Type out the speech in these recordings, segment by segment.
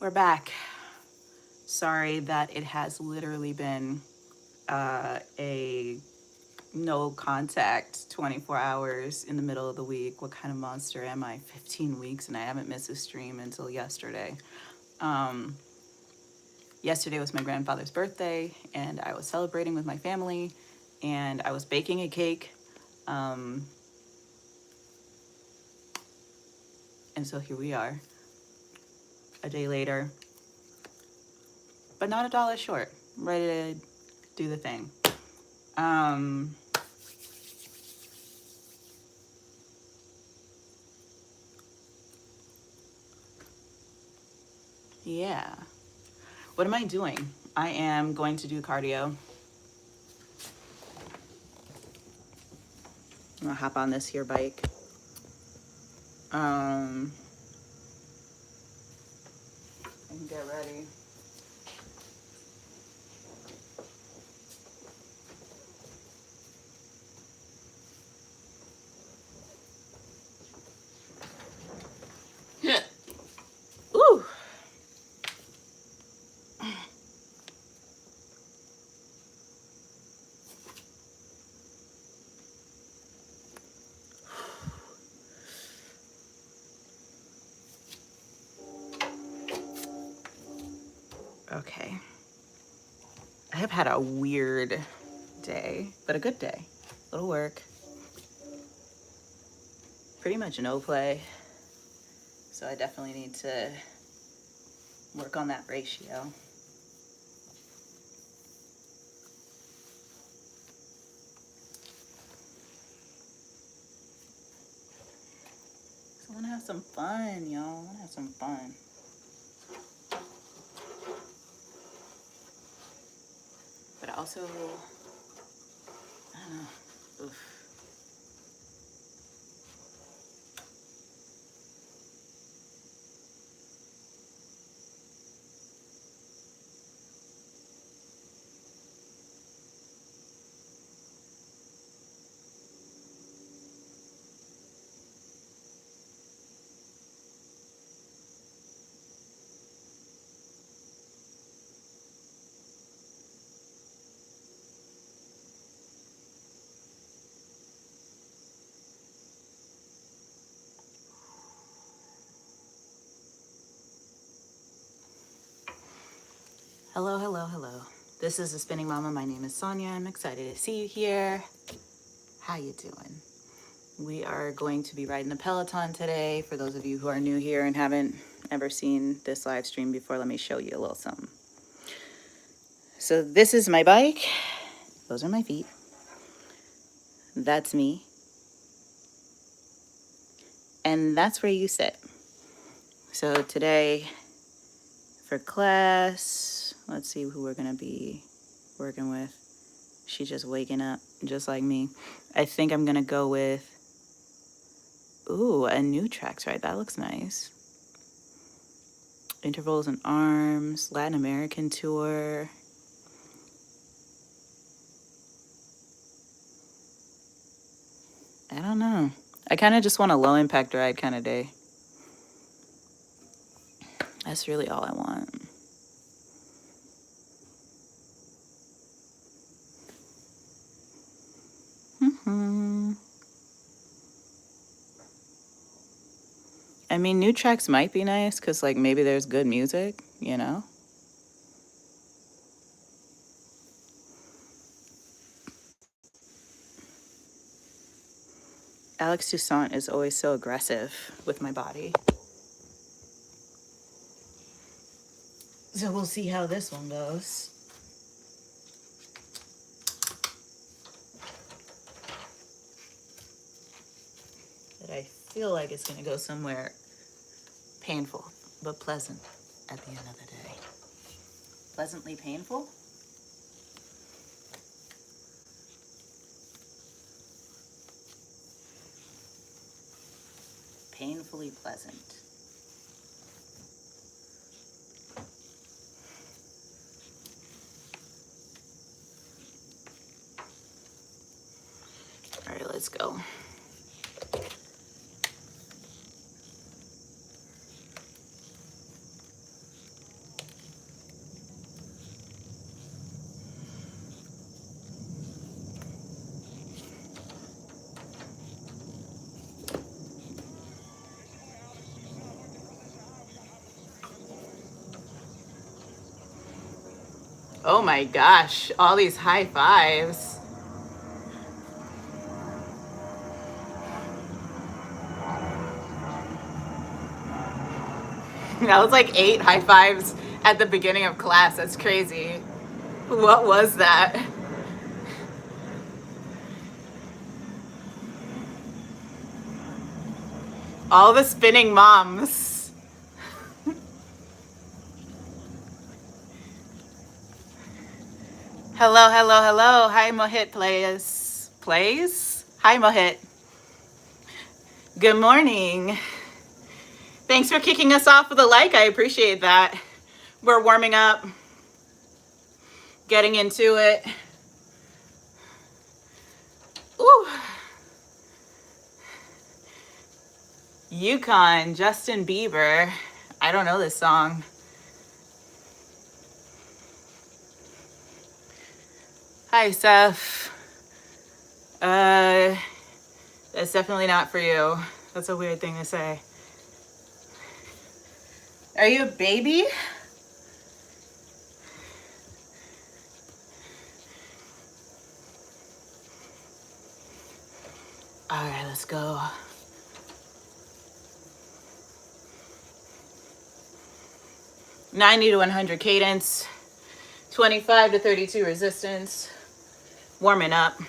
We're back. Sorry that it has literally been a no contact 24 hours in the middle of the week. What kind of monster am I? 15 weeks and I haven't missed a stream until yesterday. Yesterday was my grandfather's birthday and I was celebrating with my family and I was baking a cake. And so here we are, a day later, but not a dollar short. I'm ready to do the thing. Yeah. What am I doing? I am going to do cardio. I'm gonna hop on this here bike. And get ready. Ooh. Okay. I have had a weird day, but a good day. Little work. Pretty much no play. So I definitely need to work on that ratio. So I wanna have some fun, y'all. I wanna have some fun. But also, I don't know. Oof. Hello, hello, hello. This is The Spinning Mama. My name is Sonia. I'm excited to see you here. How you doing? We are going to be riding the Peloton today. For those of you who are new here and haven't ever seen this live stream before, let me show you a little something. So this is my bike. Those are my feet. That's me. And that's where you sit. So today for class, let's see who we're gonna be working with. She's just waking up, just like me. I think I'm gonna go with, ooh, a new tracks ride. That looks nice. Intervals and arms, Latin American tour. I don't know. I kind of just want a low impact ride kind of day. That's really all I want. I mean, new tracks might be nice because, like, maybe there's good music, you know? Alex Toussaint is always so aggressive with my body. So we'll see how this one goes. But I feel like it's going to go somewhere painful, but pleasant at the end of the day. Pleasantly painful? Painfully pleasant. All right, let's go. Oh my gosh, all these high fives. That was like 8 high fives at the beginning of class. That's crazy. What was that? All the spinning moms. Hello, hello, hello. Hi, Mohit plays. Plays? Hi, Mohit. Good morning. Thanks for kicking us off with a like. I appreciate that. We're warming up, getting into it. Ooh. Yukon, Justin Bieber. I don't know this song. Hi, Seth. That's definitely not for you. That's a weird thing to say. Are you a baby? All right, let's go. $90 to $100 cadence, 25 to 32 resistance. Warming up.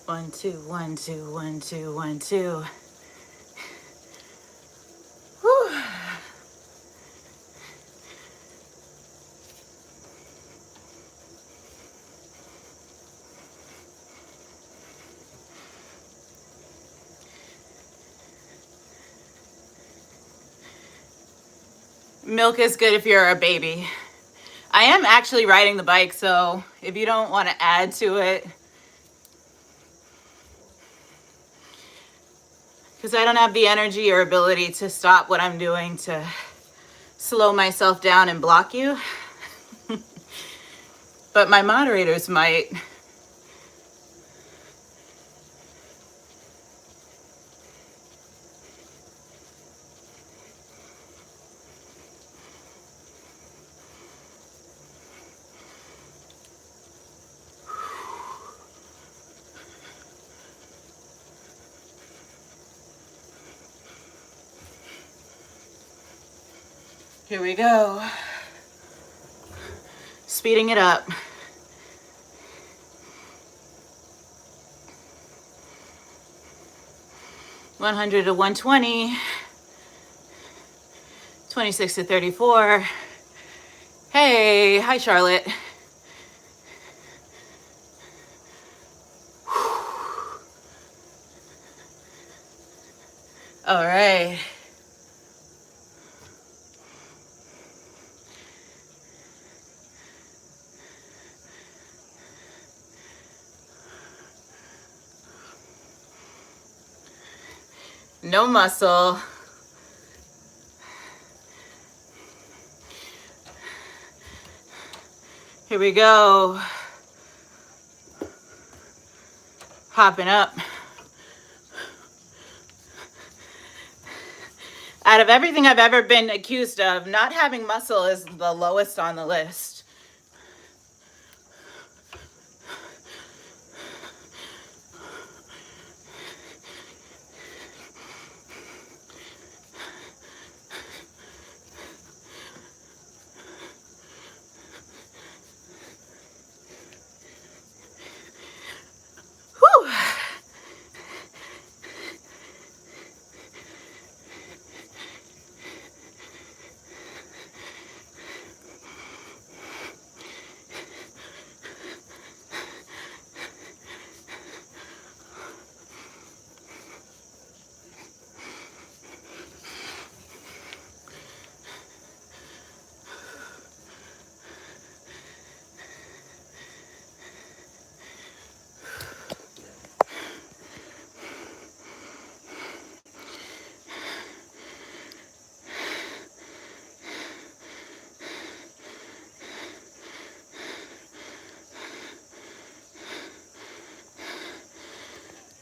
One, two, 1, 2, 1, 2, 1, 2. Whew. Milk is good if you're a baby. I am actually riding the bike, so if you don't want to add to it, because I don't have the energy or ability to stop what I'm doing to slow myself down and block you. But my moderators might. Here we go. Speeding it up. $100 to $120. 26 to 34. Hey, hi Charlotte. All right. No muscle. Here we go. Hopping up. Out of everything I've ever been accused of, not having muscle is the lowest on the list. Whew.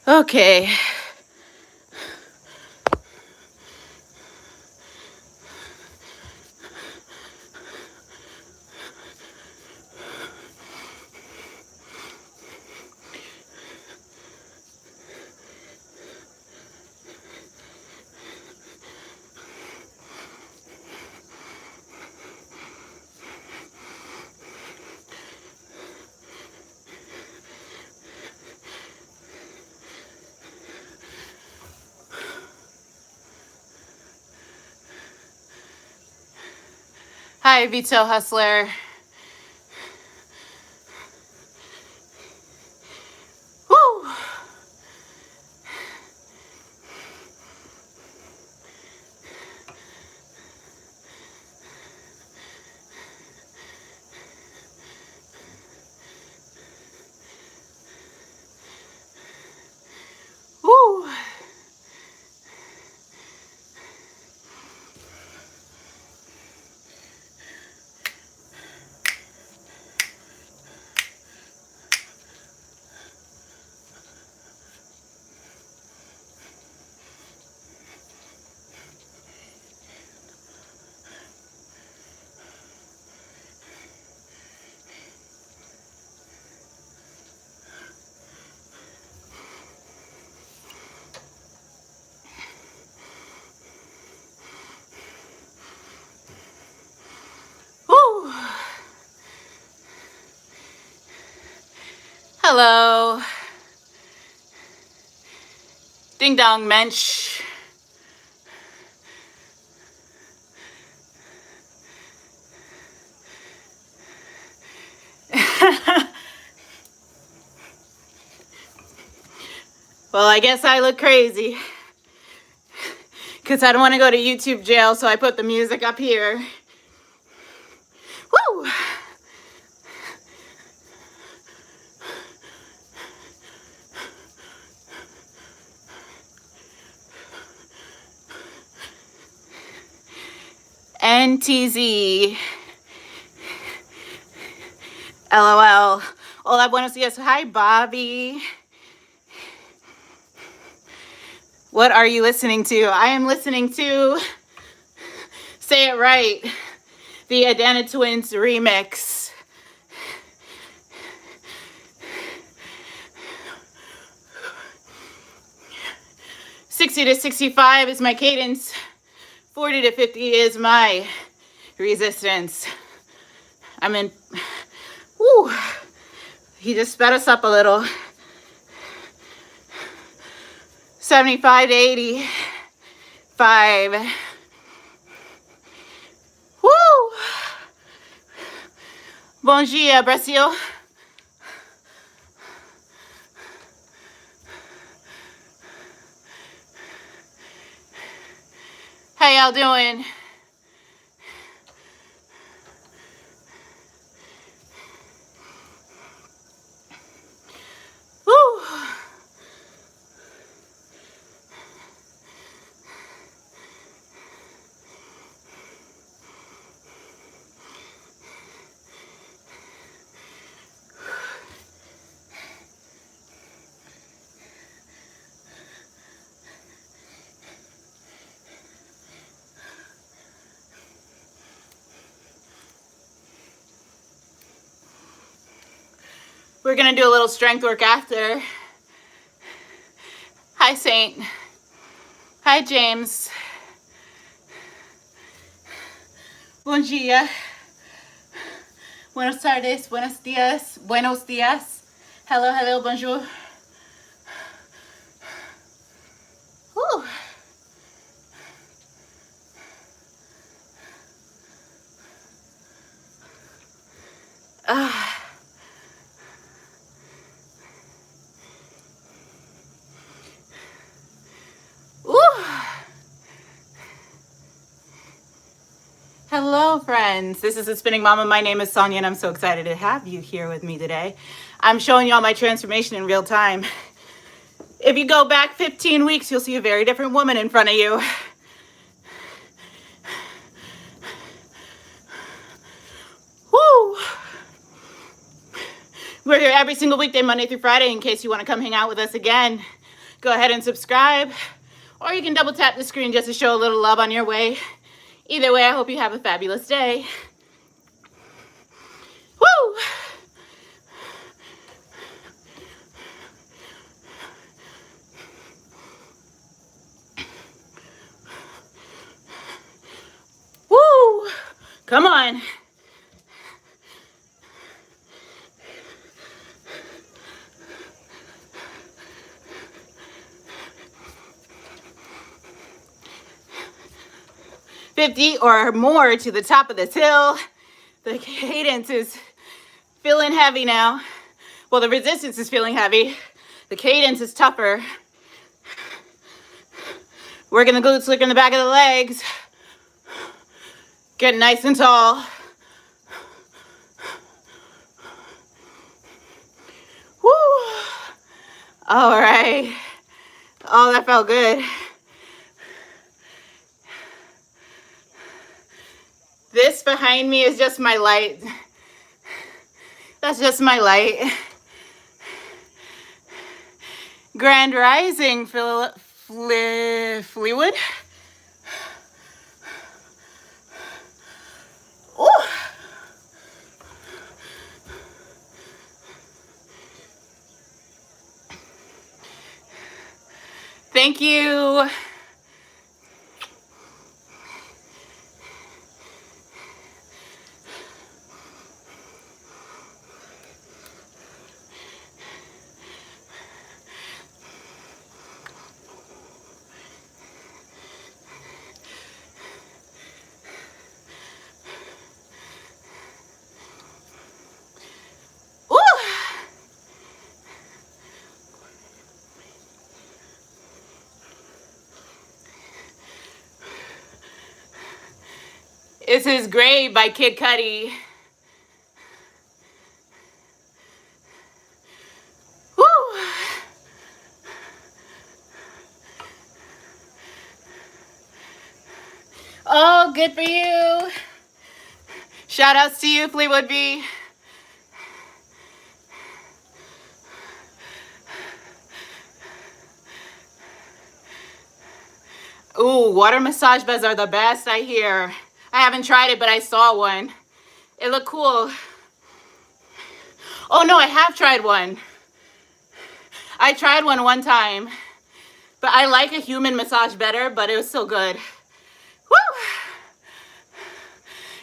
Okay. Hi, Vito Hustler. Woo! Woo! Woo! Hello. Ding dong, mensch. Well, I guess I look crazy because I don't want to go to YouTube jail, so I put the music up here. Woo! NTZ. LOL. Hola, buenos dias. Hi, Bobby. What are you listening to? I am listening to Say It Right, the Adana Twins remix. "60 to 65 is my cadence. 40 to 50 is my resistance." I'm in. Woo! He just sped us up a little. 75 to 85. Woo! Bom dia, Brasil. How y'all doing? Woo! We're gonna do a little strength work after. Hi, Saint. Hi, James. Bom dia. Buenos tardes, buenos dias, buenos dias. Hello, hello, bonjour. Whew. Hello, friends. This is The Spinning Mama. My name is Sonia, and I'm so excited to have you here with me today. I'm showing you all my transformation in real time. If you go back 15 weeks, you'll see a very different woman in front of you. Woo! We're here every single weekday, Monday through Friday, in case you want to come hang out with us again. go ahead and subscribe, or you can double tap the screen just to show a little love on your way. Either way, I hope you have a fabulous day. Woo! Woo! Come on. $50 or more to the top of this hill. The cadence is feeling heavy now. Well, the resistance is feeling heavy. The cadence is tougher. Working the glutes, working the back of the legs. Getting nice and tall. Woo! All right. Oh, that felt good. This behind me is just my light. That's just my light. Grand Rising, Fleetwood. Oh. Thank you. This is Great by Kid Cudi. Woo! Oh, good for you. Shout outs to you, Fleetwood B. Ooh, water massage beds are the best, I hear. I haven't tried it, but I saw one. It looked cool. Oh no, I have tried one. I tried one time, but I like a human massage better, but it was still good. Woo!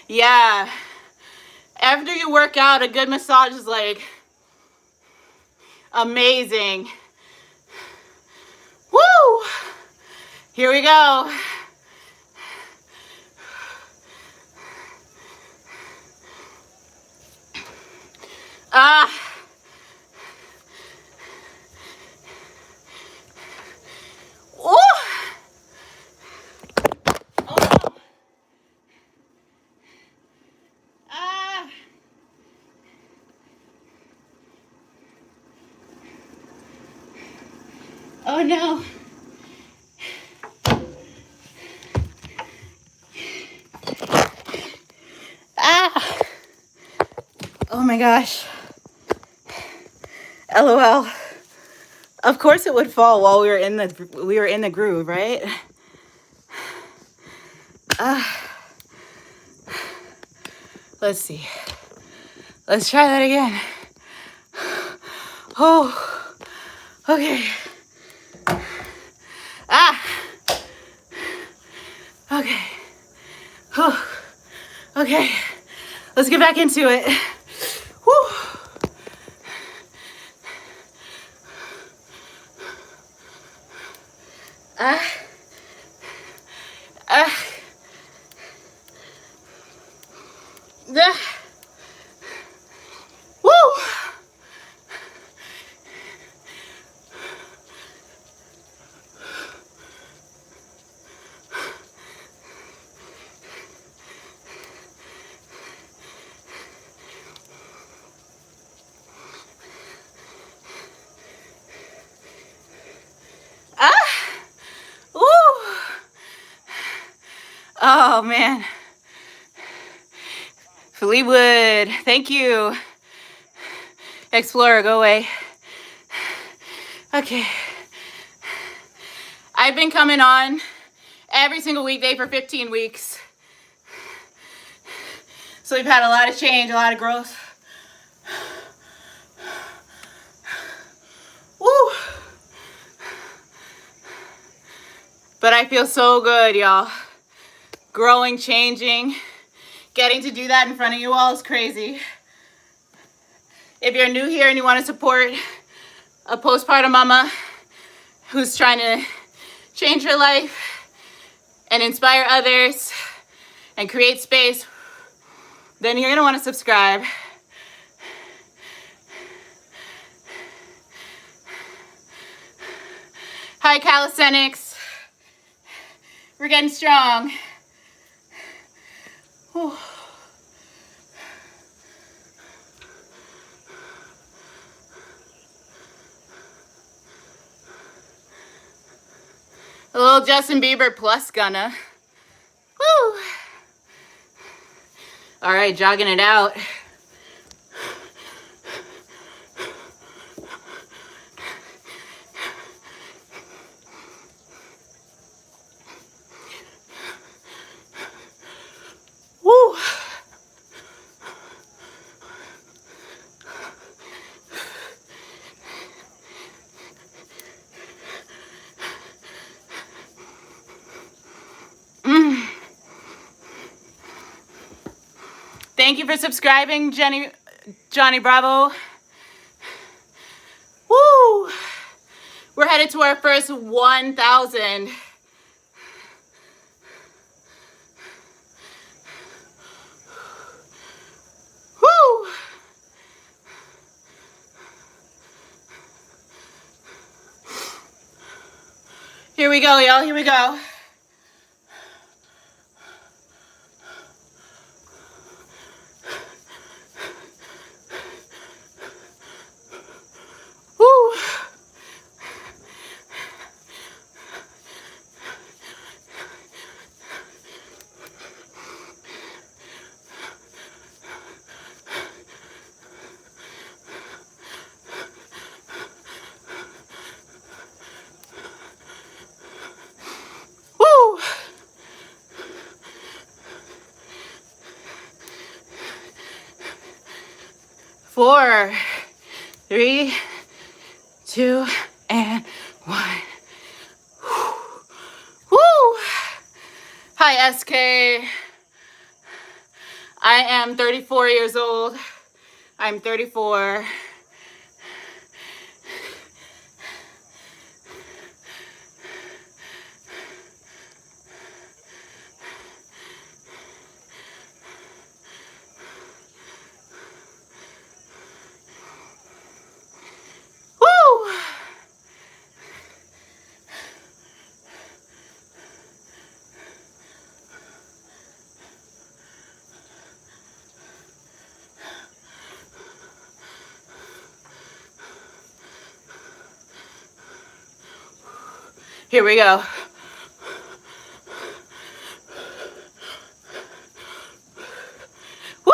Yeah. After you work out, a good massage is like amazing. Woo! Here we go. Ah. Oh. Oh no. Ah. Oh no. Ah. Oh my gosh. LOL. Of course it would fall while we were in the groove, right? Let's see. Let's try that again. Oh. Okay. Ah. Okay. Oh. Okay. Let's get back into it. Woo. Woo. Oh man. Fleetwood, thank you. Explorer, go away. Okay. I've been coming on every single weekday for 15 weeks. So we've had a lot of change, a lot of growth. Woo! But I feel so good, y'all. Growing, changing, getting to do that in front of you all is crazy. If you're new here and you want to support a postpartum mama who's trying to change her life and inspire others and create space, then you're gonna want to subscribe. Hi, calisthenics. We're getting strong. Whew. A little Justin Bieber plus gunna. Woo! All right, jogging it out. Woo! Thank you for subscribing, Johnny Bravo. Woo! We're headed to our first 1,000. Woo! Here we go, y'all. Here we go. Woo! Woo! 4, 3, 2, and 1. Woo! Hi, SK. I am 34 years old. I'm 34. Woo! Here we go. Woo!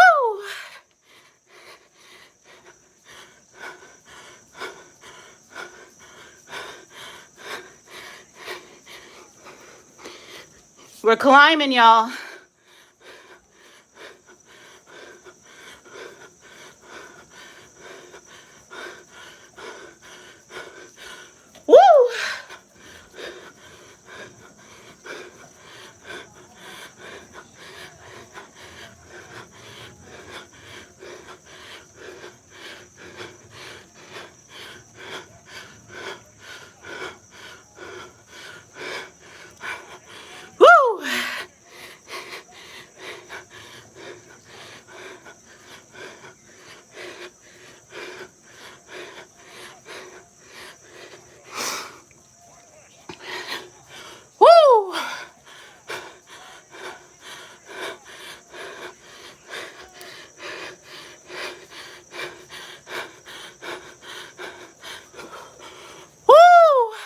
We're climbing, y'all. Woo! Woo! Woo! Woo!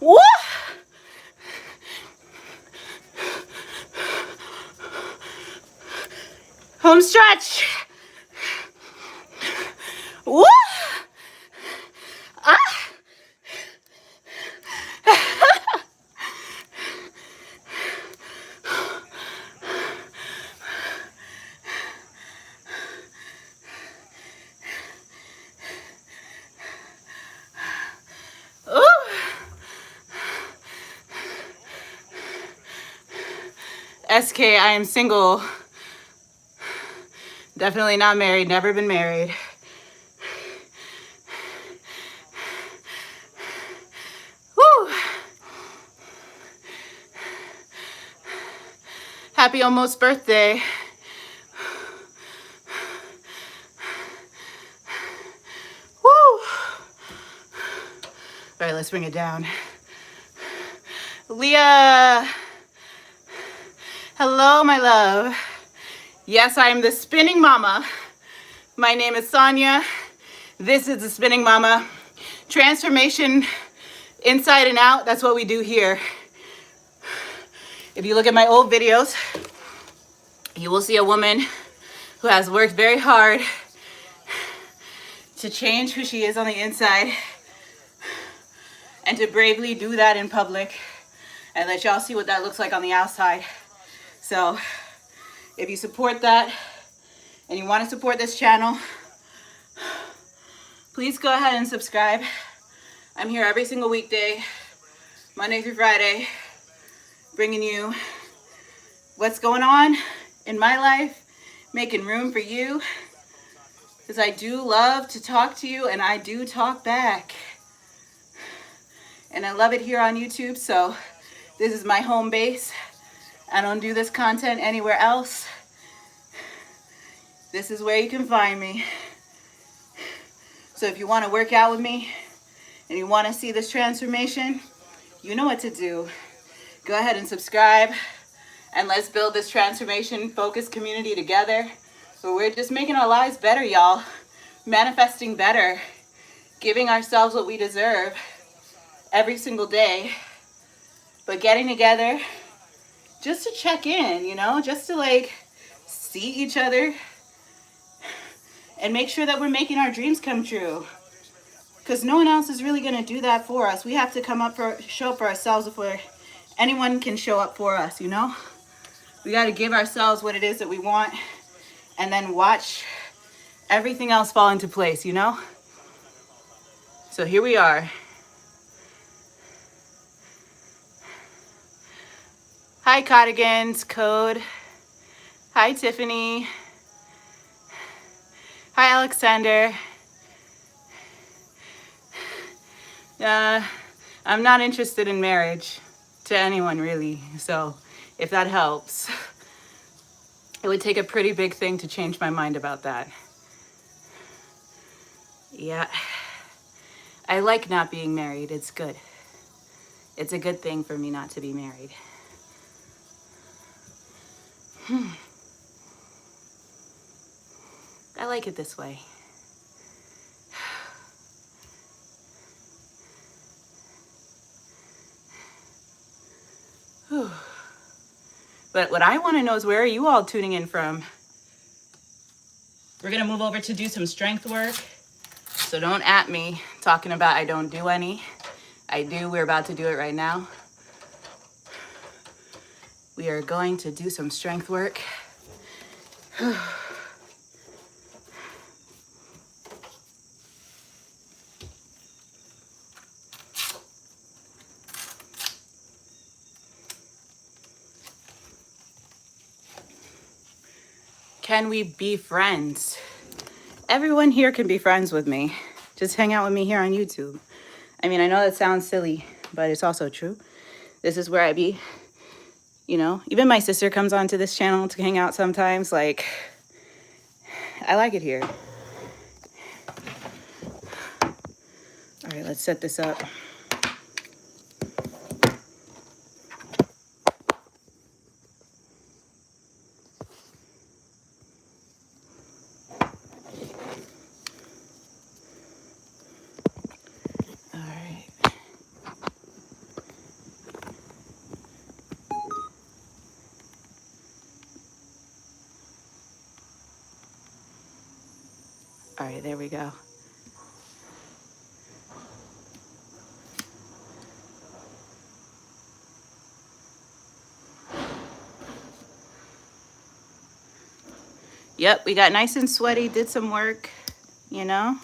Woo! Home stretch. Woo! Ah! Ooh. SK, I am single. Definitely not married, never been married. Woo! Happy almost birthday. Woo! All right, let's bring it down. Leah. Hello, my love. Yes, I am the Spinning Mama. My name is Sonia. This is the Spinning Mama. Transformation inside and out, that's what we do here. If you look at my old videos, you will see a woman who has worked very hard to change who she is on the inside and to bravely do that in public and let y'all see what that looks like on the outside. So if you support that and you want to support this channel, please go ahead and subscribe. I'm here every single weekday, Monday through Friday, bringing you what's going on in my life, making room for you, because I do love to talk to you and I do talk back. And I love it here on YouTube, so this is my home base. I don't do this content anywhere else. This is where you can find me. So if you want to work out with me and you want to see this transformation, you know what to do. Go ahead and subscribe and let's build this transformation focused community together. So we're just making our lives better, y'all. Manifesting better, giving ourselves what we deserve every single day, but getting together just to check in, you know, just to like see each other and make sure that we're making our dreams come true. Because no one else is really going to do that for us. We have to show up for ourselves before anyone can show up for us, you know? We got to give ourselves what it is that we want and then watch everything else fall into place, you know? So here we are. Hi, Cardigans, Code. Hi, Tiffany. Hi, Alexander. I'm not interested in marriage to anyone, really. So if that helps, it would take a pretty big thing to change my mind about that. Yeah. I like not being married. It's good. It's a good thing for me not to be married. I like it this way. But what I want to know is, where are you all tuning in from? We're going to move over to do some strength work. So don't at me talking about I don't do any. I do. We're about to do it right now. We are going to do some strength work. Can we be friends? Everyone here can be friends with me. Just hang out with me here on YouTube. I mean, I know that sounds silly, but it's also true. This is where I be. You know, even my sister comes onto this channel to hang out sometimes. Like, I like it here. All right, let's set this up. right, there we go. Yep, we got nice and sweaty, did some work, you know?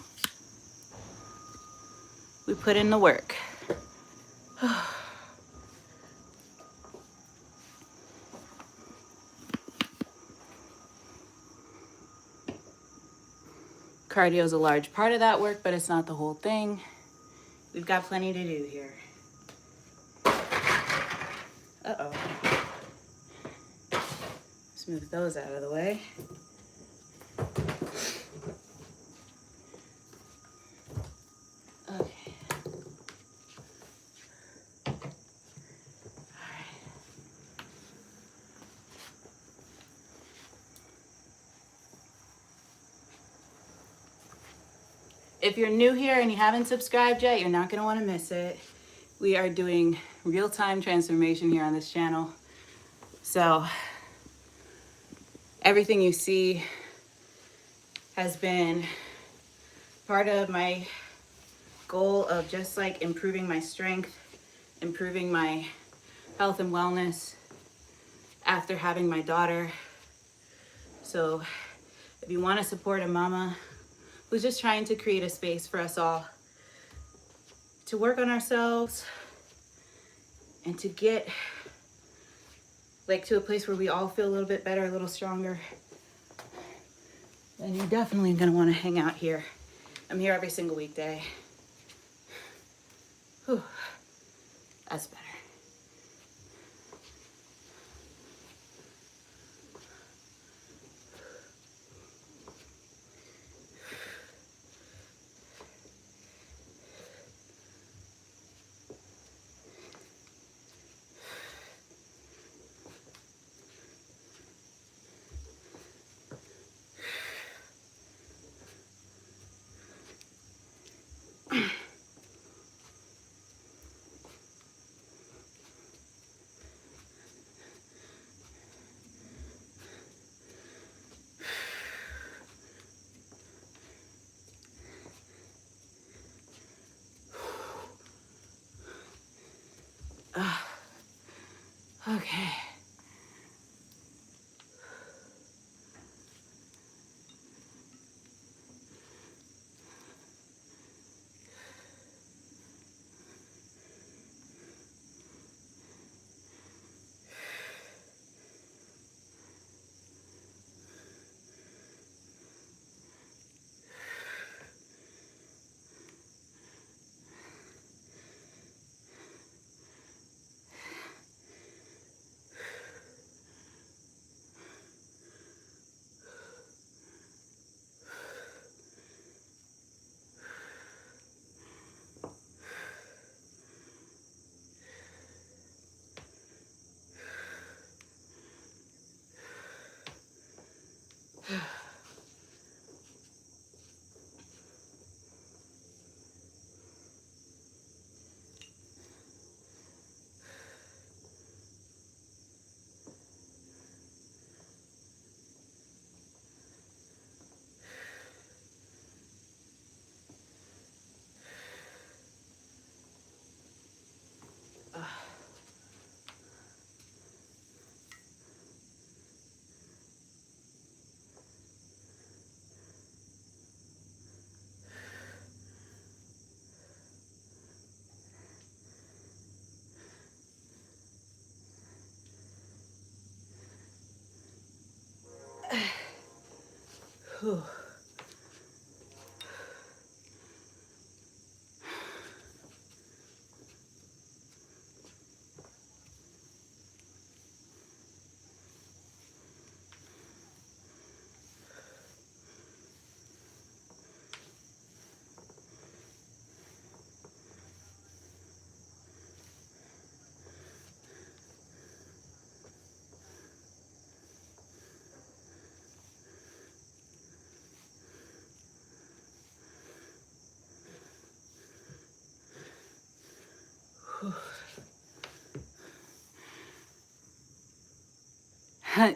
We put in the work. Cardio is a large part of that work, but it's not the whole thing. We've got plenty to do here. Uh-oh. Let's move those out of the way. Okay. All right. If you're new here and you haven't subscribed yet, you're not going to want to miss it. We are doing real-time transformation here on this channel. So everything you see has been part of my goal of just like improving my strength, improving my health and wellness after having my daughter. So if you want to support a mama who's just trying to create a space for us all to work on ourselves and to get like to a place where we all feel a little bit better, a little stronger, then you're definitely gonna want to hang out here. I'm here every single weekday. Whew, that's better. Okay. Whew.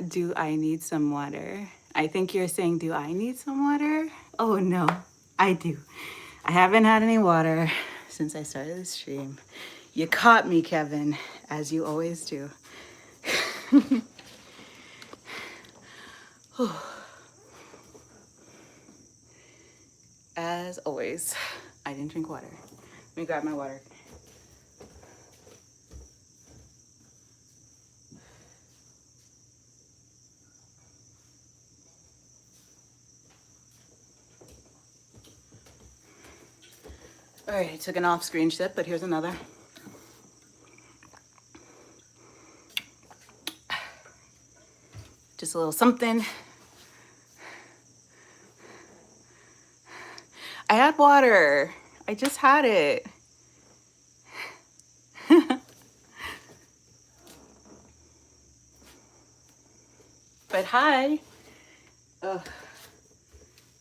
Do I need some water? I think you're saying, do I need some water? Oh no, I do. I haven't had any water since I started the stream. You caught me, Kevin, as you always do. As always, I didn't drink water. Let me grab my water. All right, I took an off-screen sip, but here's another. Just a little something. I had water. I just had it. But hi. Ugh.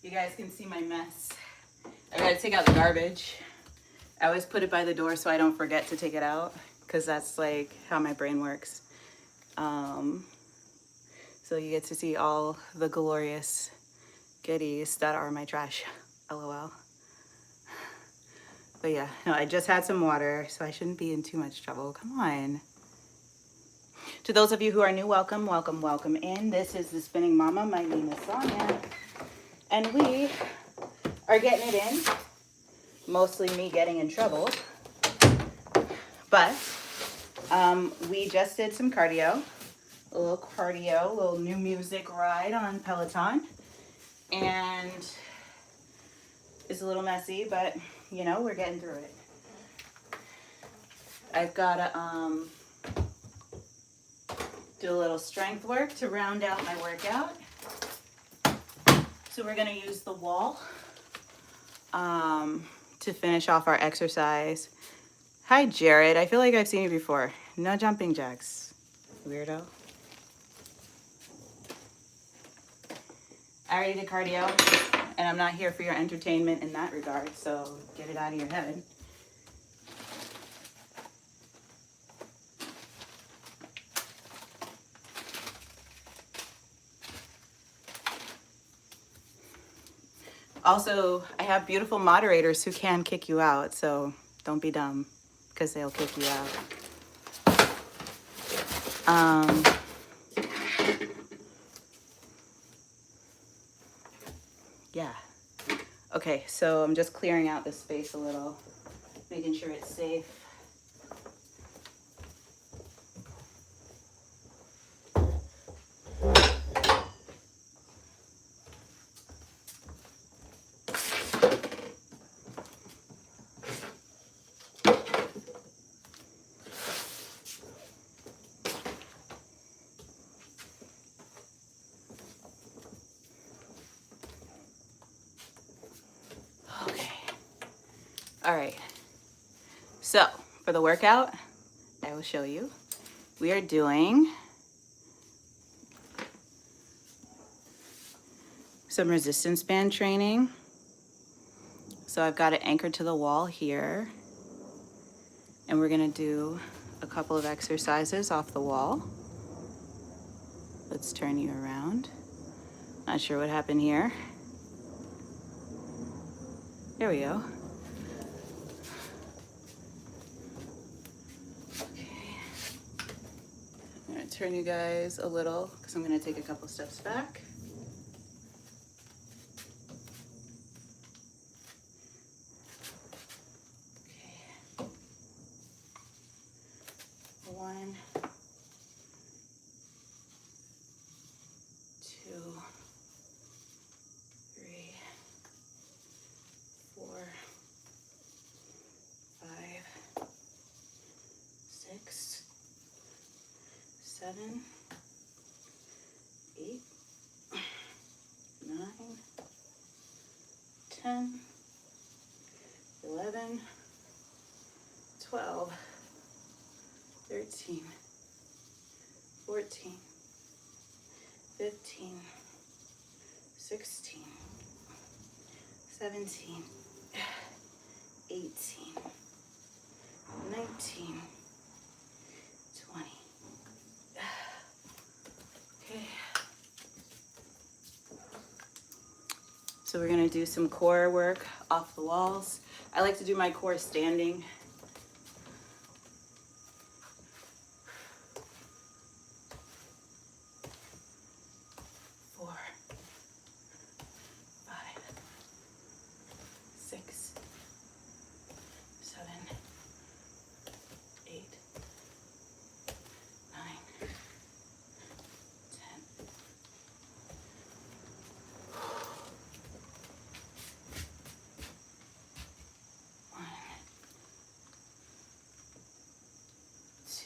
You guys can see my mess. I gotta take out the garbage. I always put it by the door so I don't forget to take it out, because that's like how my brain works. So you get to see all the glorious goodies that are my trash. LOL. But yeah, no, I just had some water, so I shouldn't be in too much trouble. Come on. To those of you who are new, welcome, welcome, welcome in. This is The Spinning Mama. My name is Sonia, and we are getting it in. Mostly me getting in trouble. But we just did some cardio. A little new music ride on Peloton. And it's a little messy, but you know, we're getting through it. I've got to do a little strength work to round out my workout. So we're going to use the wall to finish off our exercise. Hi, Jared. I feel like I've seen you before. No jumping jacks, weirdo. I already did cardio, and I'm not here for your entertainment in that regard, so get it out of your head. Also, I have beautiful moderators who can kick you out, so don't be dumb, because they'll kick you out. Yeah. Okay, so I'm just clearing out this space a little, making sure it's safe. All right, so for the workout, I will show you. We are doing some resistance band training. So I've got it anchored to the wall here, and we're gonna do a couple of exercises off the wall. Let's turn you around. Not sure what happened here. There we go. Turn you guys a little because I'm going to take a couple steps back. Okay. 1, 2, 3, 4, 5, 6, 7, 8, 9, 10, 11, 12, 13, 14, 15, 16, 17, 18, 19, 20. Okay. So we're gonna do some core work off the walls. I like to do my core standing.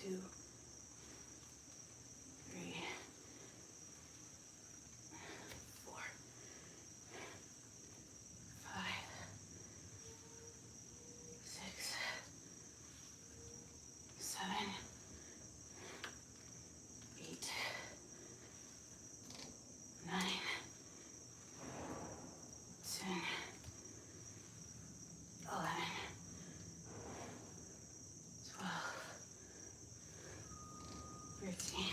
Two, three, four, five, six, seven, 8, 9, 10, 11, 12, 13,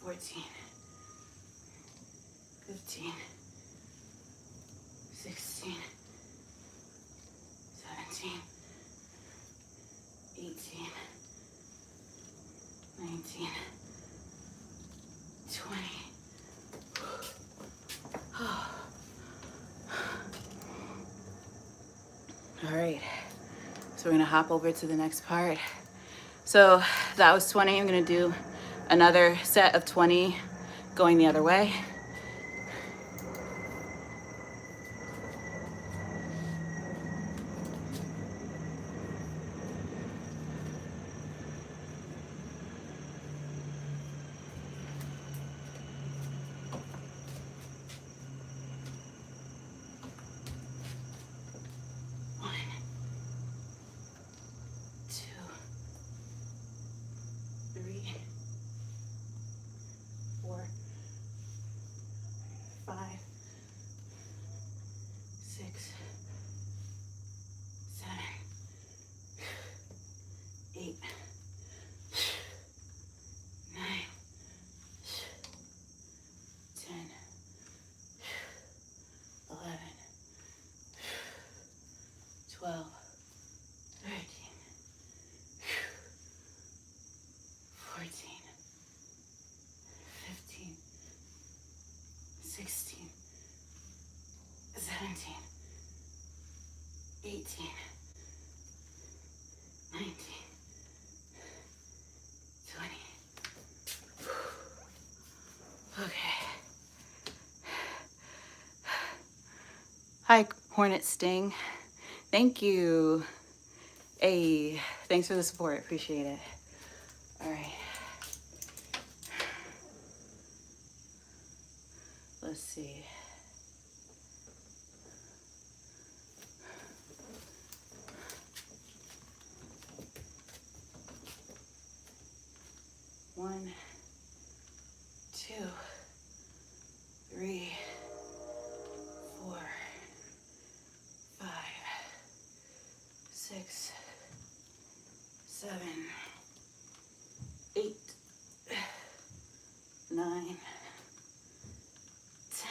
14, 15, 16, 17, 18, 19, 20. All right, so we're gonna hop over to the next part. So that was 20. I'm gonna do another set of 20 going the other way. Okay. Hi, Hornet Sting. Thank you. Hey, thanks for the support. Appreciate it. All right. Let's see. One, two, three, four, five, six, 7, 8, 9, 10.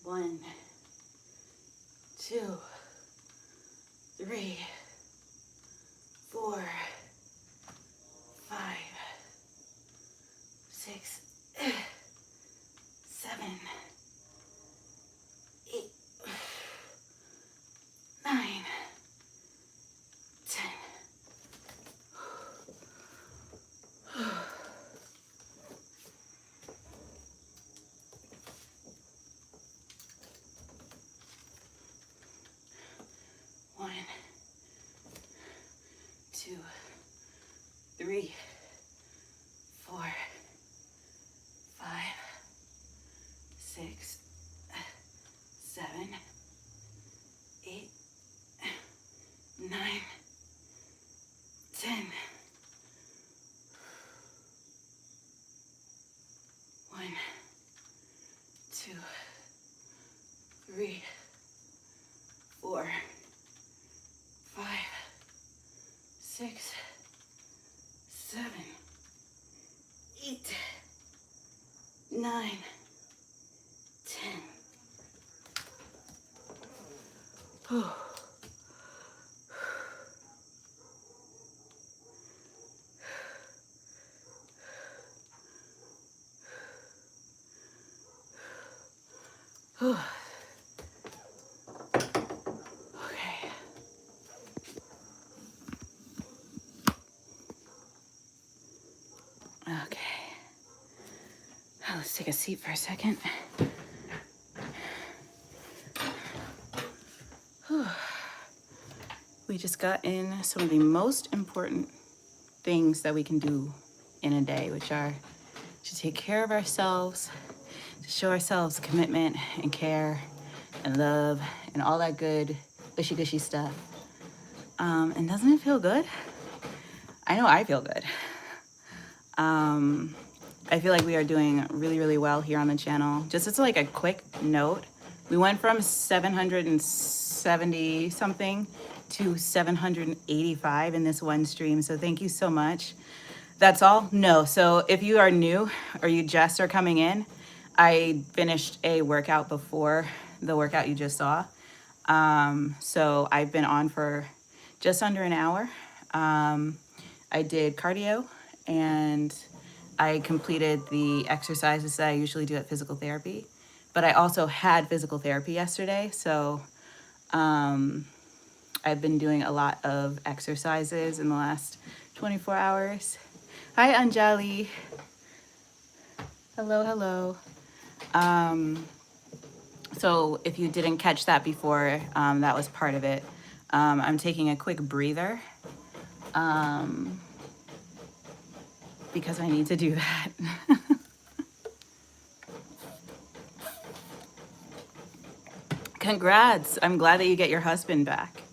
1, 2, 3, 4, 5, 6, 7, 8, 9, 10. One, Okay. Okay. Let's take a seat for a second. We just got in some of the most important things that we can do in a day, which are to take care of ourselves, to show ourselves commitment and care and love and all that good gushy stuff. And doesn't it feel good? I know I feel good. I feel like we are doing really well here on the channel. Just as like a quick note, we went from 770 something to 785 in this one stream. So thank you so much. That's all? No. So if you are new or you just are coming in, I finished a workout before the workout you just saw. So I've been on for just under an hour. I did cardio and I completed the exercises that I usually do at physical therapy, but I also had physical therapy yesterday. So, I've been doing a lot of exercises in the last 24 hours. Hi, Anjali. Hello. So if you didn't catch that before, that was part of it. I'm taking a quick breather because I need to do that. Congrats. I'm glad that you get your husband back.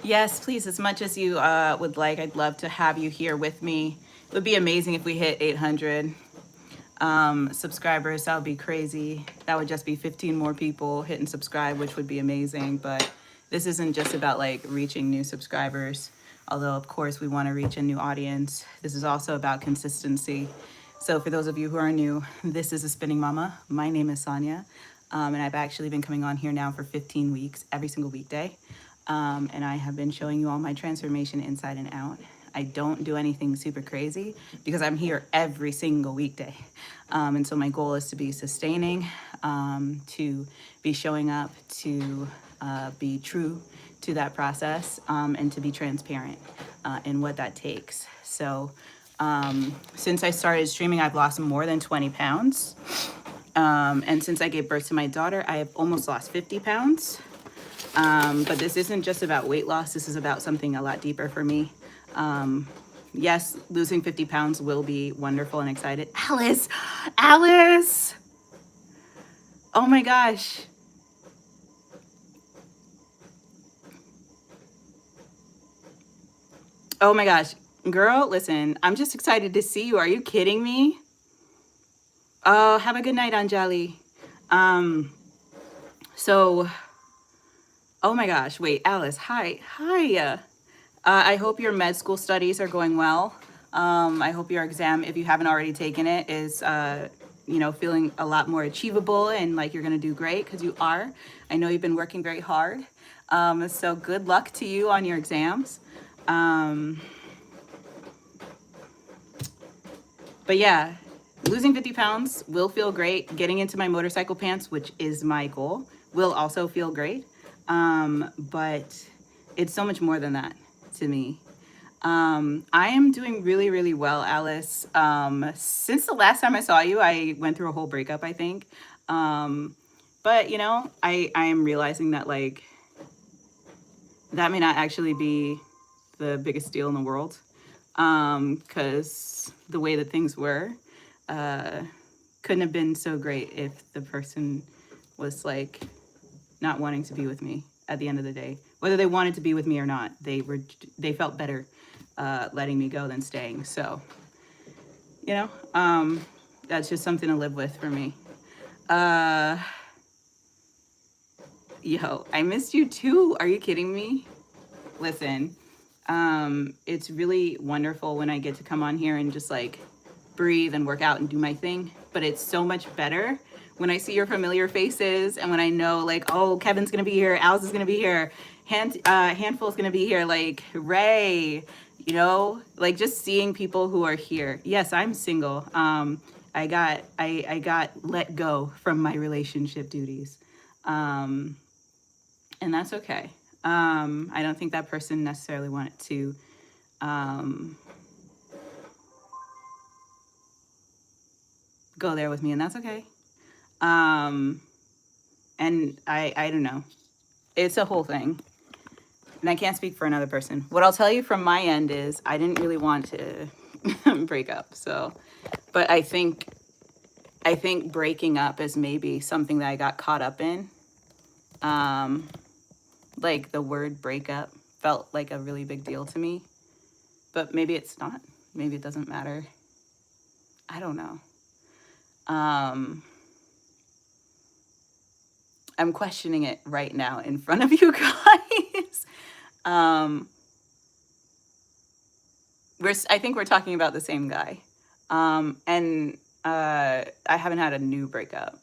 Yes, please, as much as you would like, I'd love to have you here with me. It would be amazing if we hit 800 subscribers. That would be crazy. That would just be 15 more people hitting subscribe, which would be amazing. But this isn't just about like reaching new subscribers, although of course we want to reach a new audience. This is also about consistency. So for those of you who are new, this is The Spinning Mama. My name is Sonia, and I've actually been coming on here now for 15 weeks, every single weekday. And I have been showing you all my transformation inside and out. I don't do anything super crazy because I'm here every single weekday. And so my goal is to be sustaining, to be showing up, to be true to that process, and to be transparent in what that takes. So since I started streaming, I've lost more than 20 pounds. And since I gave birth to my daughter, I have almost lost 50 pounds. But this isn't just about weight loss. This is about something a lot deeper for me. Yes, losing 50 pounds will be wonderful and excited. Alice! Oh my gosh. Oh my gosh. Girl, listen, I'm just excited to see you. Are you kidding me? Oh, have a good night, Anjali. Oh my gosh, wait, Alice, hi. I hope your med school studies are going well. I hope your exam, if you haven't already taken it, is, feeling a lot more achievable and like you're gonna do great, because you are. I know you've been working very hard. So good luck to you on your exams. But yeah, losing 50 pounds will feel great. Getting into my motorcycle pants, which is my goal, will also feel great. But it's so much more than that to me. I am doing really well, Alice. Since the last time I saw you, I went through a whole breakup, I think. But you know, I am realizing that like, that may not actually be the biggest deal in the world. Cause the way that things were, couldn't have been so great if the person was like not wanting to be with me at the end of the day. Whether they wanted to be with me or not, they felt better letting me go than staying. So, you know, that's just something to live with for me. Yo, I missed you too. Are you kidding me? Listen, it's really wonderful when I get to come on here and just like breathe and work out and do my thing. But it's so much better when I see your familiar faces, and when I know like, oh, Kevin's gonna be here, Alice is gonna be here, Handful's gonna be here, like Ray, you know, like just seeing people who are here. Yes, I'm single. I got let go from my relationship duties. And that's okay. I don't think that person necessarily wanted to go there with me, and that's okay. And I don't know. It's a whole thing. And I can't speak for another person. What I'll tell you from my end is I didn't really want to break up. So, but I think breaking up is maybe something that I got caught up in. Like the word breakup felt like a really big deal to me, but maybe it's not. Maybe it doesn't matter. I don't know. I'm questioning it right now in front of you guys. I think we're talking about the same guy. And I haven't had a new breakup.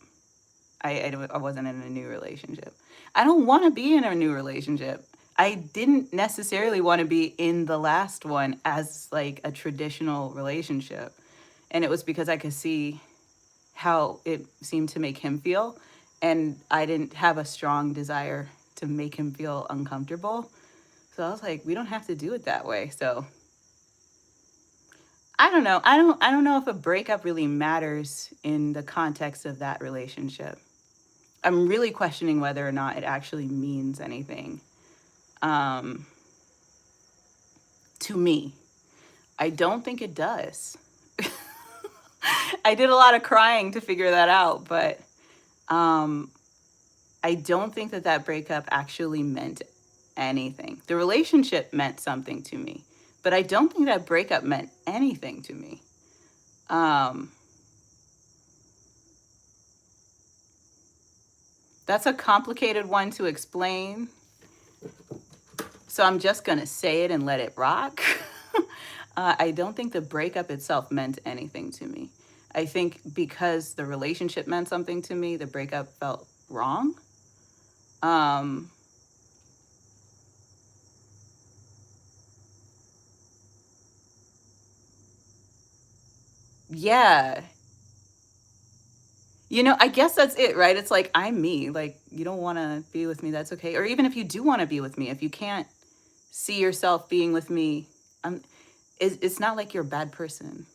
I wasn't in a new relationship. I don't want to be in a new relationship. I didn't necessarily want to be in the last one as like a traditional relationship. And it was because I could see how it seemed to make him feel. And I didn't have a strong desire to make him feel uncomfortable. So I was like, we don't have to do it that way. So I don't know. I don't know if a breakup really matters in the context of that relationship. I'm really questioning whether or not it actually means anything. To me, I don't think it does. I did a lot of crying to figure that out, but I don't think that breakup actually meant anything. The relationship meant something to me, but I don't think that breakup meant anything to me. That's a complicated one to explain. So I'm just going to say it and let it rock. I don't think the breakup itself meant anything to me. I think because the relationship meant something to me, the breakup felt wrong. Yeah. You know, I guess that's it, right? It's like, I'm me. Like, you don't want to be with me, that's okay. Or even if you do want to be with me, if you can't see yourself being with me, it's not like you're a bad person,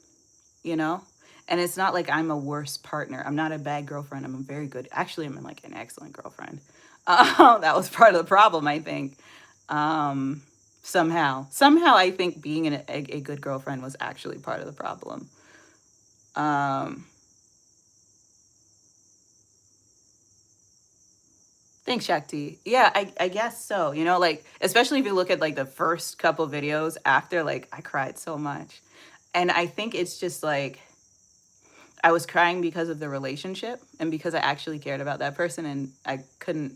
you know? And it's not like I'm a worse partner. I'm not a bad girlfriend. I'm a very good, actually, I'm like an excellent girlfriend. That was part of the problem, I think. Somehow, I think being a good girlfriend was actually part of the problem. Thanks, Shakti. Yeah, I guess so. You know, like, especially if you look at like the first couple videos after, like, I cried so much. And I think it's just like, I was crying because of the relationship and because I actually cared about that person, and I couldn't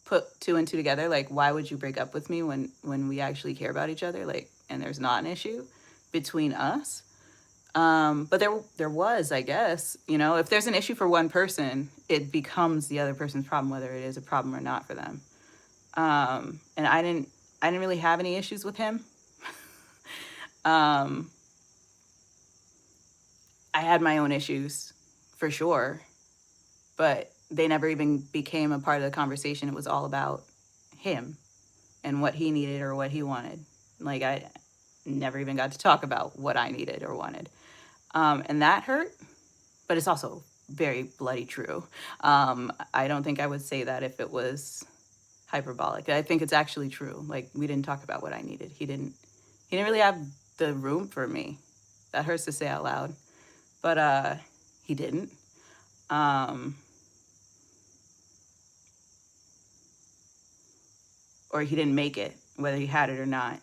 put two and two together. Like, why would you break up with me when we actually care about each other? Like, and there's not an issue between us. But there was, I guess, you know, if there's an issue for one person, it becomes the other person's problem, whether it is a problem or not for them. And I didn't really have any issues with him. I had my own issues for sure, but they never even became a part of the conversation. It was all about him and what he needed or what he wanted. Like, I never even got to talk about what I needed or wanted. And that hurt, but it's also very bloody true. I don't think I would say that if it was hyperbolic. I think it's actually true. Like, we didn't talk about what I needed. He didn't really have the room for me. That hurts to say out loud, but he didn't. Or he didn't make it, whether he had it or not.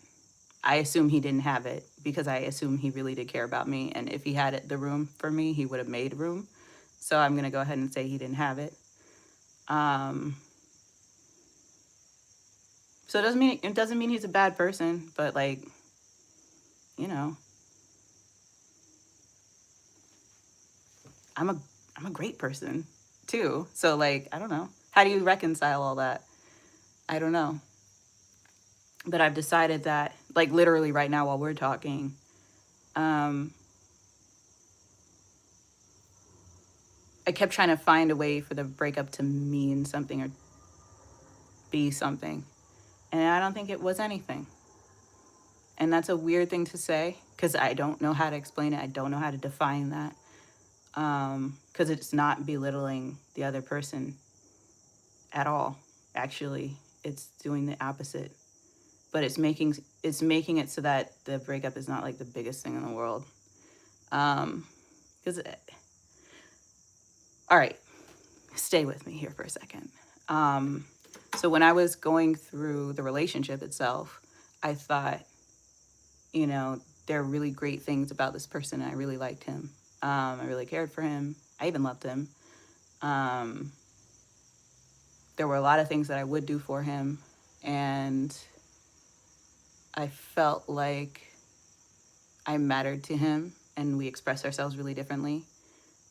I assume he didn't have it because I assume he really did care about me. And if he had the room for me, he would have made room. So I'm going to go ahead and say he didn't have it. So it doesn't mean he's a bad person, but, like, you know, I'm a great person. too. So like, I don't know. How do you reconcile all that? I don't know. But I've decided that, like literally right now while we're talking, I kept trying to find a way for the breakup to mean something or be something. And I don't think it was anything. And that's a weird thing to say because I don't know how to explain it. I don't know how to define that. Because it's not belittling the other person at all. Actually, it's doing the opposite. But it's making it so that the breakup is not like the biggest thing in the world. Because, all right, stay with me here for a second. So when I was going through the relationship itself, I thought, you know, there are really great things about this person. I really liked him. I really cared for him. I even loved him. There were a lot of things that I would do for him. And I felt like I mattered to him and we expressed ourselves really differently.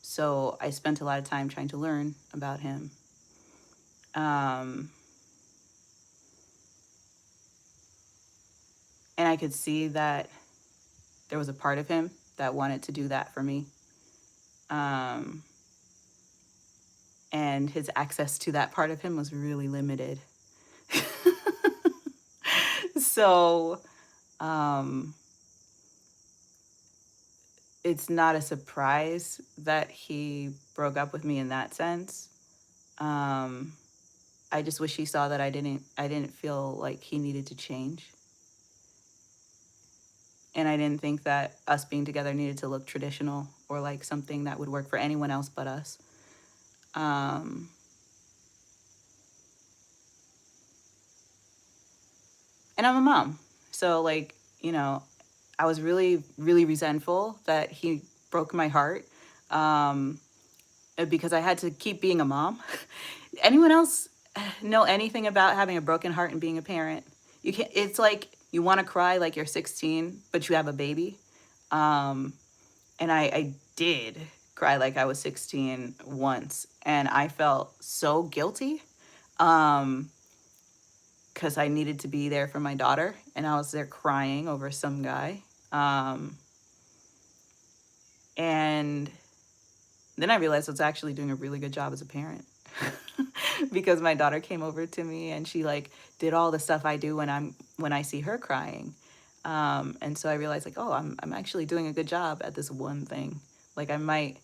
So I spent a lot of time trying to learn about him. And I could see that there was a part of him that wanted to do that for me. And his access to that part of him was really limited. So it's not a surprise that he broke up with me in that sense. I just wish he saw that I didn't feel like he needed to change. And I didn't think that us being together needed to look traditional or like something that would work for anyone else but us. And I'm a mom. So like, you know, I was really, really resentful that he broke my heart because I had to keep being a mom. Anyone else know anything about having a broken heart and being a parent? You can't, it's like you want to cry like you're 16, but you have a baby. And I did cry like I was 16 once, and I felt so guilty because I needed to be there for my daughter, and I was there crying over some guy. And then I realized I was actually doing a really good job as a parent because my daughter came over to me and she like did all the stuff I do when I see her crying. And so I realized like, oh, I'm actually doing a good job at this one thing. Like I might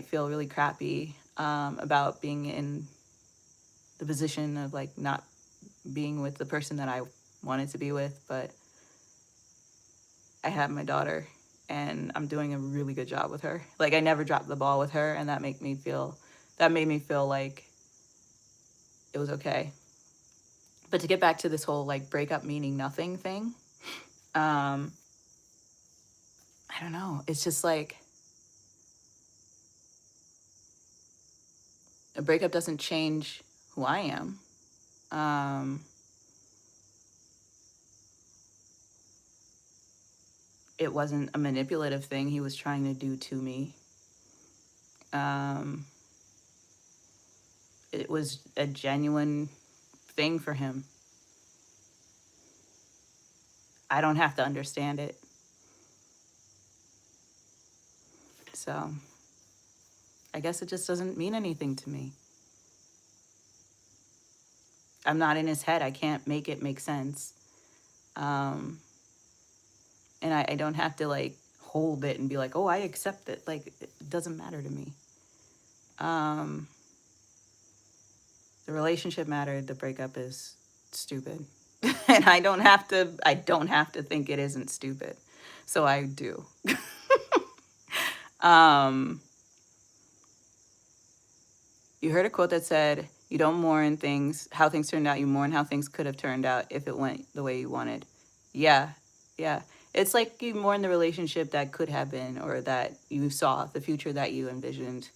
feel really crappy about being in the position of like not being with the person that I wanted to be with, but I have my daughter and I'm doing a really good job with her. Like I never dropped the ball with her, and that made me feel like it was okay. But to get back to this whole like breakup meaning nothing thing, I don't know. It's just like a breakup doesn't change who I am. It wasn't a manipulative thing he was trying to do to me. It was a genuine thing for him. I don't have to understand it. So I guess it just doesn't mean anything to me. I'm not in his head. I can't make it make sense. And I don't have to like hold it and be like, oh, I accept it. Like, it doesn't matter to me. The relationship mattered. The breakup is stupid. And I don't have to think it isn't stupid. So I do. You heard a quote that said, you don't mourn how things turned out. You mourn how things could have turned out if it went the way you wanted. Yeah. It's like you mourn the relationship that could have been, or that you saw, the future that you envisioned.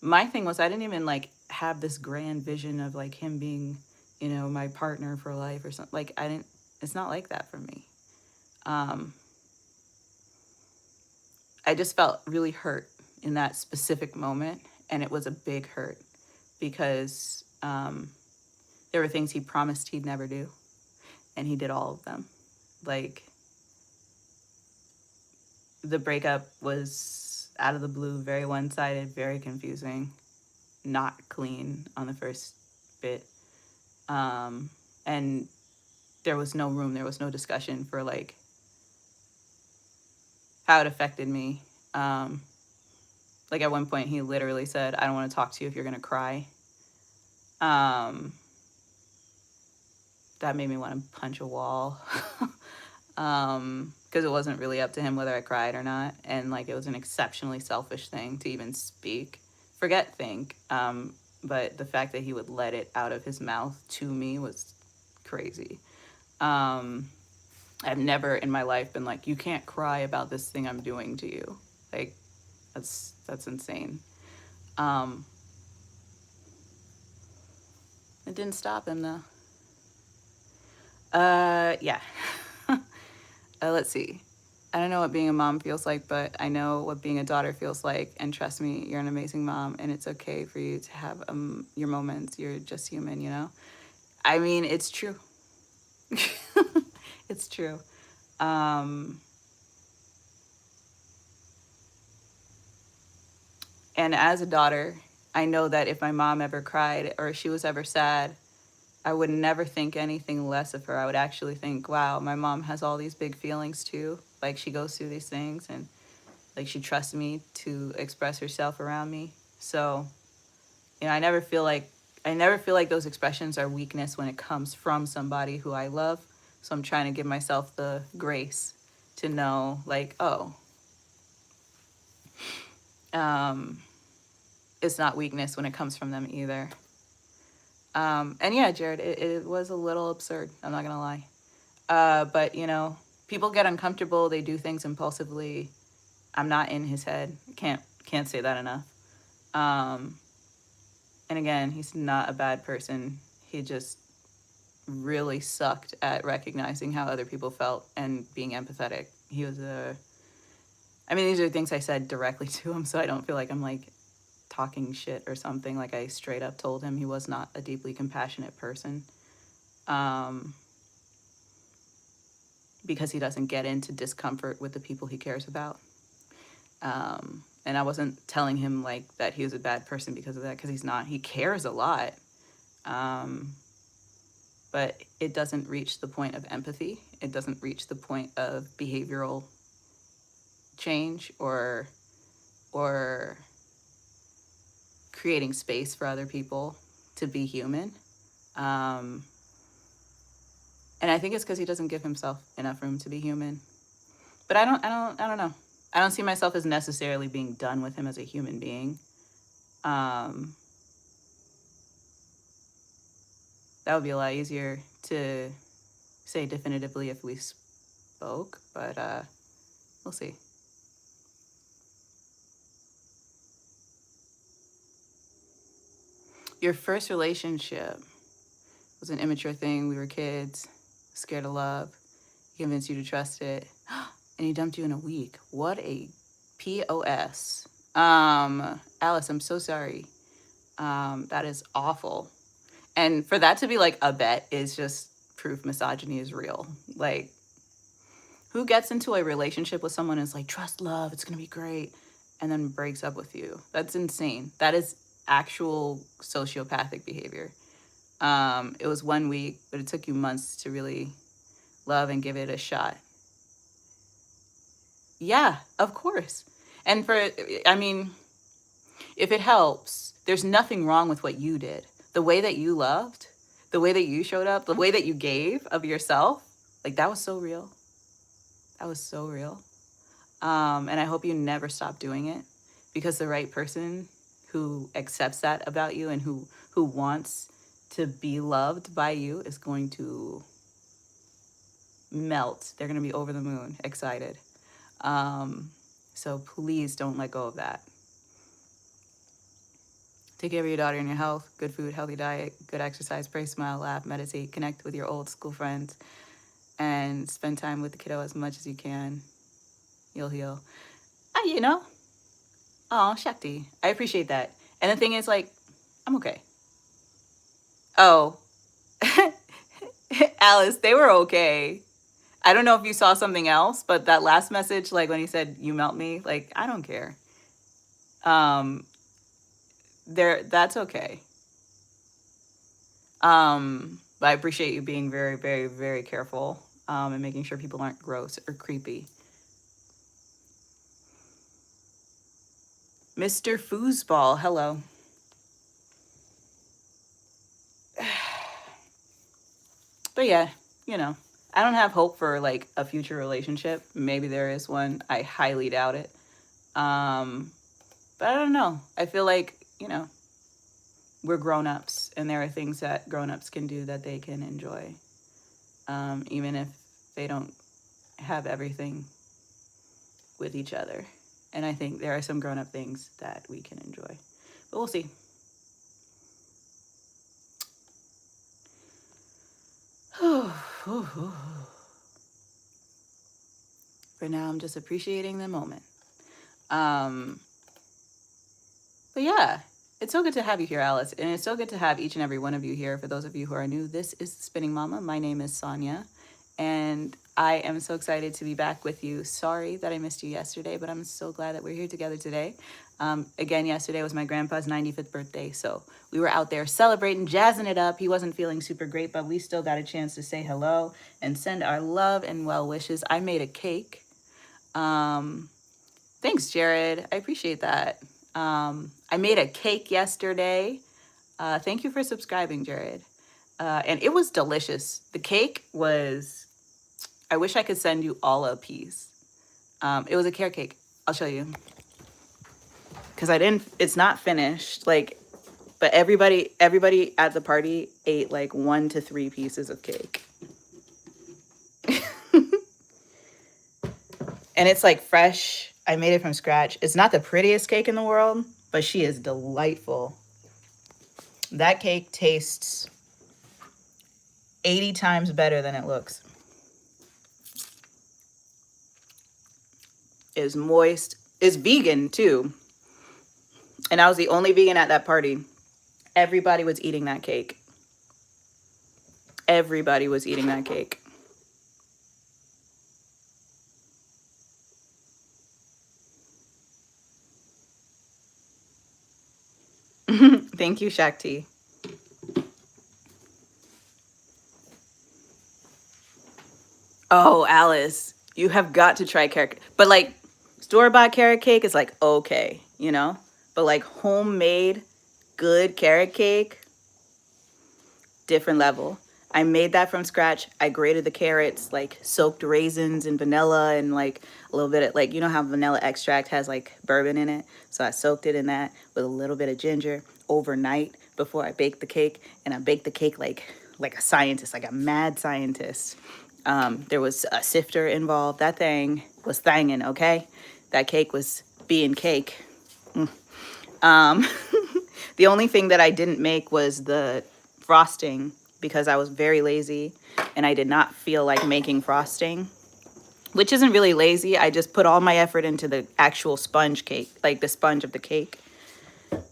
My thing was I didn't even like have this grand vision of like him being, you know, my partner for life or something. Like it's not like that for me. I just felt really hurt in that specific moment, and it was a big hurt. because there were things he promised he'd never do, and he did all of them. Like, the breakup was out of the blue, very one-sided, very confusing, not clean on the first bit. And there was no room, there was no discussion for like how it affected me. Like at one point he literally said, I don't want to talk to you if you're gonna cry. That made me want to punch a wall. Because it wasn't really up to him whether I cried or not. And like, it was an exceptionally selfish thing to even speak, forget think. But the fact that he would let it out of his mouth to me was crazy. I've never in my life been like, you can't cry about this thing I'm doing to you. Like, that's insane. It didn't stop him though. Yeah. Let's see. I don't know what being a mom feels like, but I know what being a daughter feels like. And trust me, you're an amazing mom, and it's okay for you to have your moments. You're just human, you know? I mean, it's true. It's true. And as a daughter, I know that if my mom ever cried or she was ever sad, I would never think anything less of her. I would actually think, wow, my mom has all these big feelings too. Like, she goes through these things, and like, she trusts me to express herself around me. So, you know, I never feel like those expressions are weakness when it comes from somebody who I love. So I'm trying to give myself the grace to know, like, oh, it's not weakness when it comes from them either. And yeah, Jared, it was a little absurd. I'm not gonna lie. But you know, people get uncomfortable. They do things impulsively. I'm not in his head. Can't say that enough. And again, he's not a bad person. He just really sucked at recognizing how other people felt and being empathetic. I mean, these are things I said directly to him, so I don't feel like I'm like talking shit or something. Like, I straight up told him he was not a deeply compassionate person. Because he doesn't get into discomfort with the people he cares about. And I wasn't telling him like that he was a bad person because of that, because he's not. He cares a lot. But it doesn't reach the point of empathy. It doesn't reach the point of behavioral change or creating space for other people to be human. And I think it's because he doesn't give himself enough room to be human. But I don't know. I don't see myself as necessarily being done with him as a human being. That would be a lot easier to say definitively if we spoke, but we'll see. Your first relationship was an immature thing. We were kids, scared of love. He convinced you to trust it. And he dumped you in a week. What a POS. Alice, I'm so sorry. That is awful. And for that to be like a bet is just proof misogyny is real. Like, who gets into a relationship with someone and is like, trust love, it's gonna be great, and then breaks up with you? That's insane. That is actual sociopathic behavior. It was 1 week, but it took you months to really love and give it a shot. Yeah, of course. And I mean, if it helps, there's nothing wrong with what you did. The way that you loved, the way that you showed up, the way that you gave of yourself, like, that was so real. That was so real. And I hope you never stop doing it, because the right person who accepts that about you and who wants to be loved by you is going to melt. They're going to be over the moon, excited. So please don't let go of that. Take care of your daughter and your health. Good food, healthy diet, good exercise, pray, smile, laugh, meditate, connect with your old school friends, and spend time with the kiddo as much as you can. You'll heal. You know? Oh, Shakti. I appreciate that. And the thing is, like, I'm okay. Oh, Alice, they were okay. I don't know if you saw something else, but that last message, like when he said, you melt me, like, I don't care. That's okay. But I appreciate you being very, very, very careful, and making sure people aren't gross or creepy. Mr. Foosball, hello. But yeah, you know, I don't have hope for like a future relationship. Maybe there is one. I highly doubt it. But I don't know. I feel like, you know, we're grown-ups, and there are things that grown-ups can do that they can enjoy, even if they don't have everything with each other. And I think there are some grown-up things that we can enjoy, but we'll see. For now, I'm just appreciating the moment. But yeah, it's so good to have you here, Alice. And it's so good to have each and every one of you here. For those of you who are new, this is Spinning Mama. My name is Sonia, and I am so excited to be back with you. Sorry that I missed you yesterday, but I'm so glad that we're here together today. Again, yesterday was my grandpa's 95th birthday, so we were out there celebrating, jazzing it up. He wasn't feeling super great, but we still got a chance to say hello and send our love and well wishes. I made a cake. Thanks, Jared. I appreciate that. I made a cake yesterday. Thank you for subscribing, Jared. And it was delicious. The cake was, I wish I could send you all a piece. It was a carrot cake. I'll show you. Because it's not finished. Like, but everybody at the party ate like 1 to 3 pieces of cake. And it's like fresh. I made it from scratch. It's not the prettiest cake in the world, but she is delightful. That cake tastes 80 times better than it looks. It's moist. It's vegan too. And I was the only vegan at that party. Everybody was eating that cake. Everybody was eating that cake. Thank you, Shakti. Oh, Alice, you have got to try carrot cake. But like store-bought carrot cake is like okay, you know? But like homemade good carrot cake, different level. I made that from scratch. I grated the carrots, like soaked raisins and vanilla and like a little bit of like, you know how vanilla extract has like bourbon in it? So I soaked it in that with a little bit of ginger overnight before I baked the cake. And I baked the cake like a scientist, like a mad scientist. There was a sifter involved. That thing was thangin', okay? That cake was being cake. The only thing that I didn't make was the frosting because I was very lazy and I did not feel like making frosting, which isn't really lazy. I just put all my effort into the actual sponge cake, like the sponge of the cake.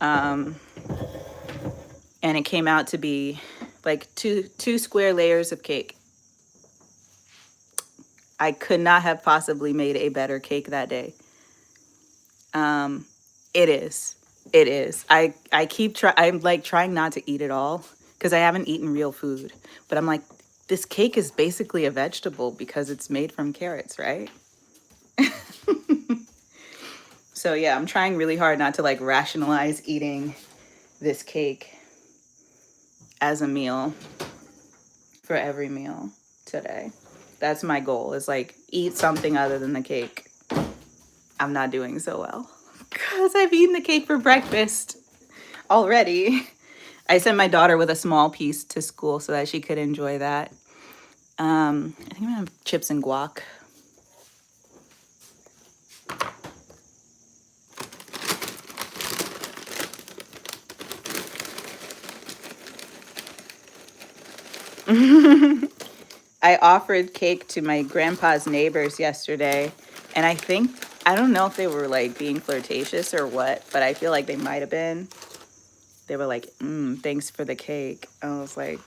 And it came out to be like two square layers of cake. I could not have possibly made a better cake that day. It is. I'm like trying not to eat it all because I haven't eaten real food. But I'm like, this cake is basically a vegetable because it's made from carrots, right? So yeah, I'm trying really hard not to like rationalize eating this cake as a meal for every meal today. That's my goal, is like eat something other than the cake. I'm not doing so well because I've eaten the cake for breakfast already. I sent my daughter with a small piece to school so that she could enjoy that. I think I'm gonna have chips and guac. I offered cake to my grandpa's neighbors yesterday, and I don't know if they were like being flirtatious or what, but I feel like they might have been. They were like, thanks for the cake. I was like,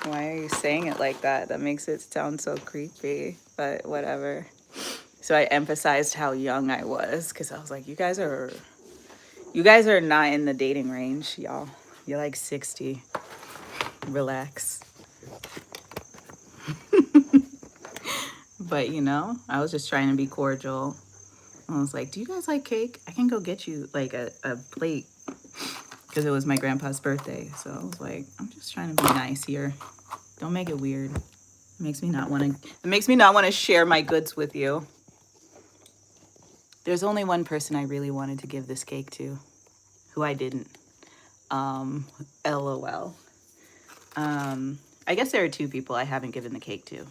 why are you saying it like that? That makes it sound so creepy, but whatever. So I emphasized how young I was because I was like, you guys are not in the dating range, y'all. You're like 60. Relax. But you know, I was just trying to be cordial. I was like, do you guys like cake? I can go get you like a plate because it was my grandpa's birthday. So I was like, I'm just trying to be nice here. Don't make it weird. It makes me not want to share my goods with you. There's only one person I really wanted to give this cake to, who I didn't. LOL. I guess there are two people I haven't given the cake to,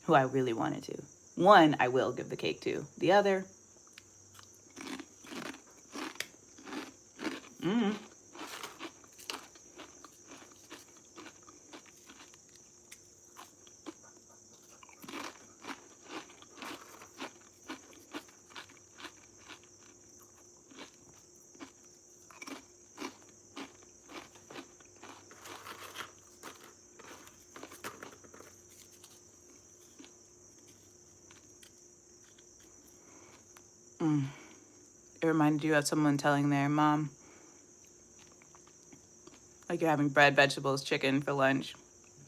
who I really wanted to. One, I will give the cake to. The other, it reminded you of someone telling their mom, like you're having bread, vegetables, chicken for lunch.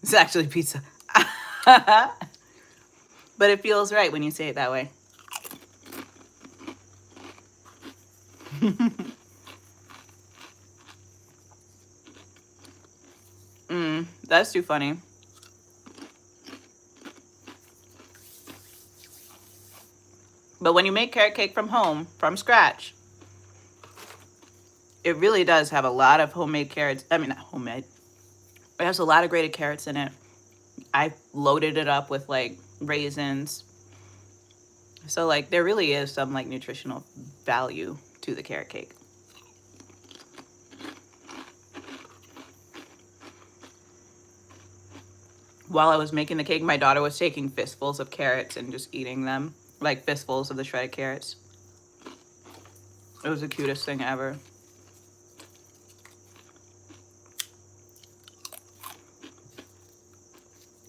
It's actually pizza. But it feels right when you say it that way. That's too funny. But when you make carrot cake from home, from scratch, it really does have a lot of homemade carrots. I mean, not homemade. It has a lot of grated carrots in it. I loaded it up with like raisins. So like there really is some like nutritional value to the carrot cake. While I was making the cake, my daughter was taking fistfuls of carrots and just eating them, like fistfuls of the shredded carrots. It was the cutest thing ever.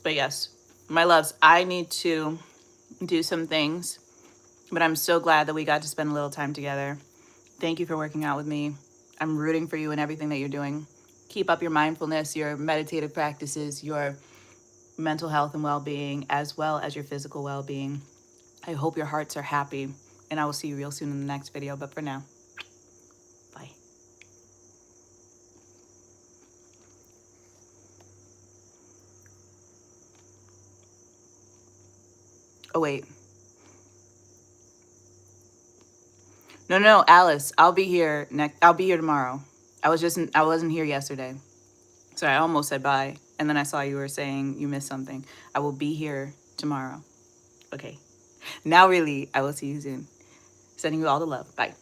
But yes, my loves, I need to do some things, but I'm so glad that we got to spend a little time together. Thank you for working out with me. I'm rooting for you in everything that you're doing. Keep up your mindfulness, your meditative practices, your mental health and well-being, as well as your physical well-being. I hope your hearts are happy, and I will see you real soon in the next video. But for now, bye. Oh, wait. No, Alice, I'll be here tomorrow. I wasn't here yesterday. Sorry, I almost said bye. And then I saw you were saying you missed something. I will be here tomorrow. Okay. Now really, I will see you soon. Sending you all the love. Bye.